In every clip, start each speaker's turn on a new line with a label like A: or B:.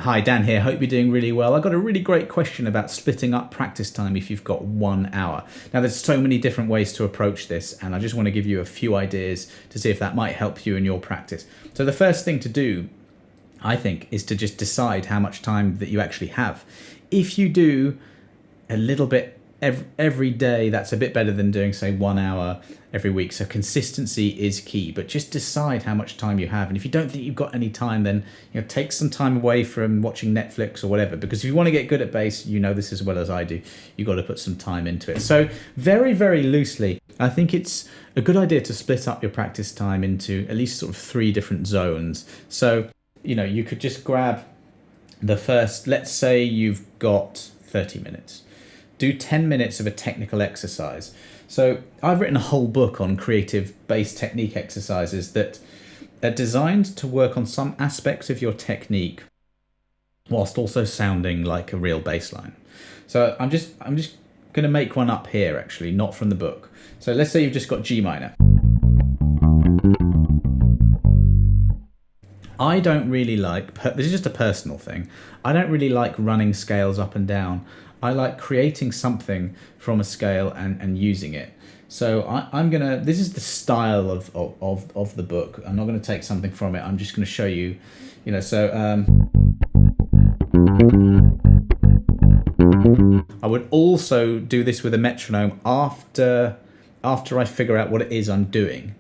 A: Hi, Dan here. Hope you're doing really well. I got a really great question about splitting up practice time if you've got 1 hour. Now, there's so many different ways to approach this, and I just want to give you a few ideas to see if that might help you in your practice. So the first thing to do, I think, is to just decide how much time that you actually have. If you do a little bit every day, that's a bit better than doing, say, 1 hour every week. So consistency is key, but just decide how much time you have. And if you don't think you've got any time, then take some time away from watching Netflix or whatever, because if you want to get good at bass, you know this as well as I do, you've got to put some time into it. So very, very loosely, I think it's a good idea to split up your practice time into at least sort of 3 different zones. So, you could just grab the first, let's say you've got 30 minutes. Do 10 minutes of a technical exercise. So I've written a whole book on creative bass technique exercises that are designed to work on some aspects of your technique whilst also sounding like a real bass line. So I'm just going to make one up here, actually, not from the book. So let's say you've just got G minor. I don't really like, this is just a personal thing, I don't really like running scales up and down. I like creating something from a scale and using it. So this is the style of the book. I'm not gonna take something from it, I'm just gonna show you, I would also do this with a metronome after I figure out what it is I'm doing.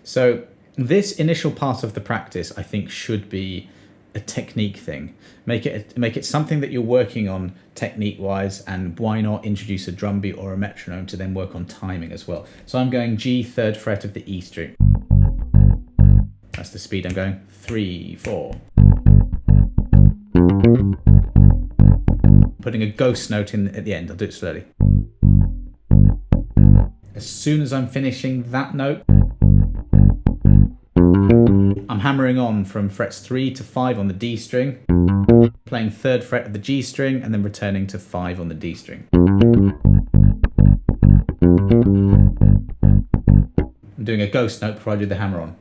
A: So this initial part of the practice, I think, should be a technique thing. Make it something that you're working on technique-wise, and why not introduce a drum beat or a metronome to then work on timing as well. So I'm going G, 3rd fret of the E string. That's the speed I'm going. 3, 4. Putting a ghost note in at the end. I'll do it slowly. As soon as I'm finishing that note, I'm hammering on from frets 3 to 5 on the D string, playing 3rd fret of the G string, and then returning to 5 on the D string. I'm doing a ghost note before I do the hammer on.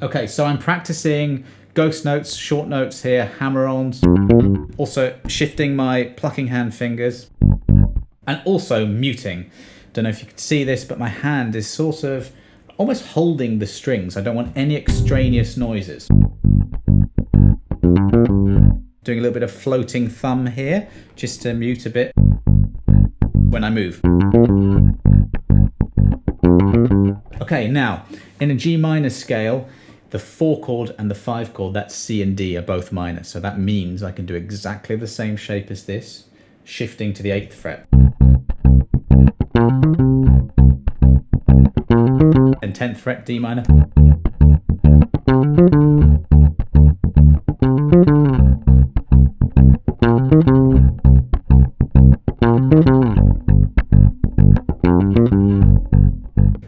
A: Okay, so I'm practicing ghost notes, short notes here, hammer-ons, also shifting my plucking hand fingers, and also muting. Don't know if you can see this, but my hand is sort of almost holding the strings. I don't want any extraneous noises. Doing a little bit of floating thumb here, just to mute a bit when I move. Okay, now, in a G minor scale, the 4 chord and the 5 chord, that's C and D, are both minor. So that means I can do exactly the same shape as this, shifting to the 8th fret. And 10th fret, D minor.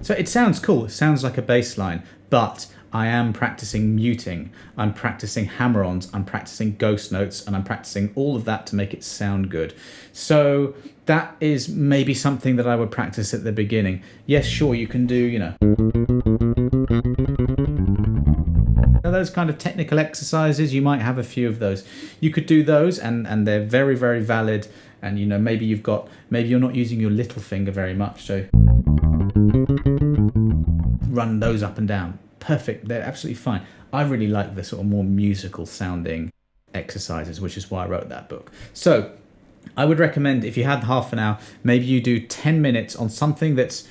A: So it sounds cool, it sounds like a bass line, but I am practicing muting, I'm practicing hammer-ons, I'm practicing ghost notes, and I'm practicing all of that to make it sound good. So that is maybe something that I would practice at the beginning. Yes, sure, you can do, those kind of technical exercises, you might have a few of those. You could do those, and they're very, very valid. And maybe you're not using your little finger very much, so run those up and down. Perfect, they're absolutely fine. I really like the sort of more musical sounding exercises, which is why I wrote that book. So I would recommend, if you had half an hour, maybe you do 10 minutes on something that's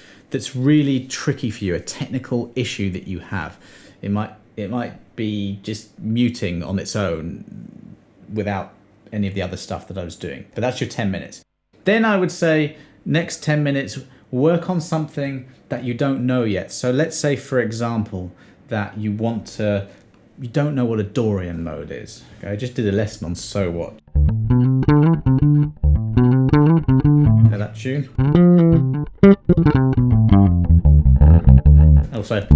A: really tricky for you, a technical issue that you have. It might be just muting on its own without any of the other stuff that I was doing. But that's your 10 minutes. Then I would say next 10 minutes, work on something that you don't know yet. So let's say, for example, that you don't know what a Dorian mode is. Okay, I just did a lesson on So What. Hear that tune? Also.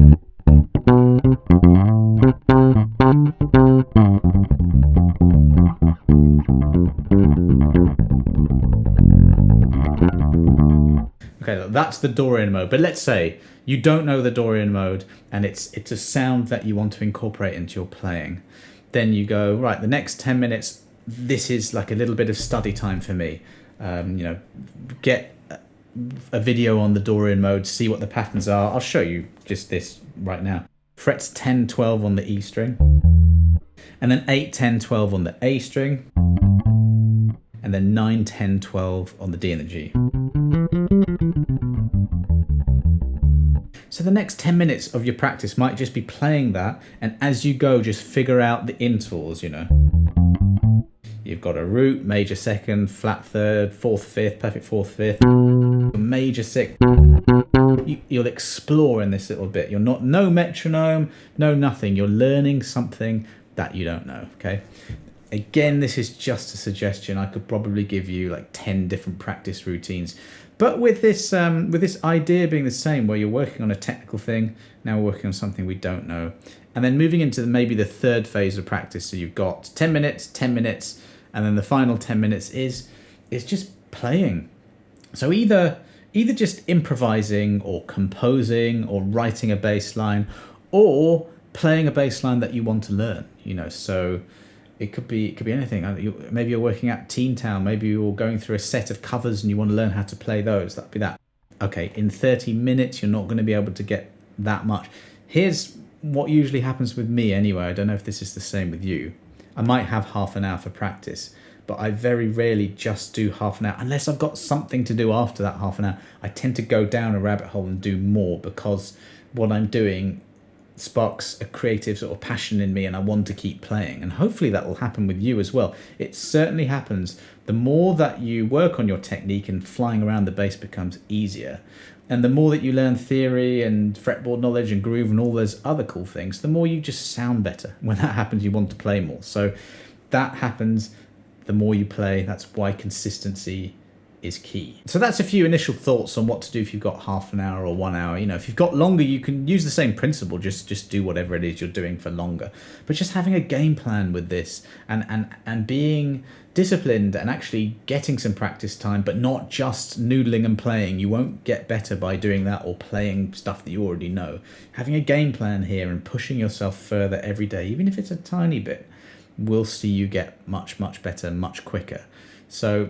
A: Okay, that's the Dorian mode. But let's say You don't know the Dorian mode, and it's a sound that you want to incorporate into your playing. Then you go, right, the next 10 minutes, this is like a little bit of study time for me. Get a video on the Dorian mode, see what the patterns are. I'll show you just this right now. Frets 10, 12 on the E string, and then 8, 10, 12 on the A string, and then 9, 10, 12 on the D and the G. So the next 10 minutes of your practice might just be playing that, and as you go, just figure out the intervals, You've got a root, major second, flat third, fourth, fifth, perfect fourth, fifth, major sixth. You'll explore in this little bit. You're no metronome, no nothing. You're learning something that you don't know, okay? Again, this is just a suggestion. I could probably give you like 10 different practice routines. But with this idea being the same, where you're working on a technical thing, now we're working on something we don't know. And then moving into maybe the third phase of practice. So you've got 10 minutes, and then the final 10 minutes is just playing. So either just improvising or composing or writing a bass line or playing a bass line that you want to learn, so it could be anything. Maybe you're working at Teen Town, maybe you're going through a set of covers and you want to learn how to play those. That'd be that. Okay, in 30 minutes you're not going to be able to get that much. Here's what usually happens with me anyway. I don't know if this is the same with you. I might have half an hour for practice, but I very rarely just do half an hour unless I've got something to do after that half an hour. I tend to go down a rabbit hole and do more because what I'm doing sparks a creative sort of passion in me and I want to keep playing, and hopefully that will happen with you as well. It certainly happens. The more that you work on your technique and flying around the bass becomes easier, and the more that you learn theory and fretboard knowledge and groove and all those other cool things, the more you just sound better. When that happens, you want to play more. So that happens the more you play. That's why consistency is key. So that's a few initial thoughts on what to do if you've got half an hour or 1 hour. If you've got longer, you can use the same principle, just do whatever it is you're doing for longer. But just having a game plan with this and being disciplined and actually getting some practice time, but not just noodling and playing. You won't get better by doing that or playing stuff that you already know. Having a game plan here and pushing yourself further every day, even if it's a tiny bit, will see you get much, much better, much quicker. So,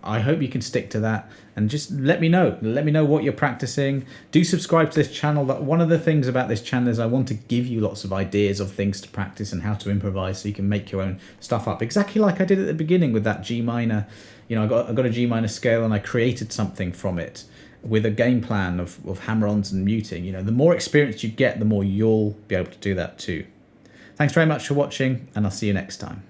A: I hope you can stick to that, and just let me know what you're practicing. Do subscribe to this channel. That one of the things about this channel is I want to give you lots of ideas of things to practice and how to improvise so you can make your own stuff up, exactly like I did at the beginning with that G minor. I got a G minor scale and I created something from it with a game plan of hammer-ons and muting. The more experience you get, the more you'll be able to do that too. Thanks very much for watching, and I'll see you next time.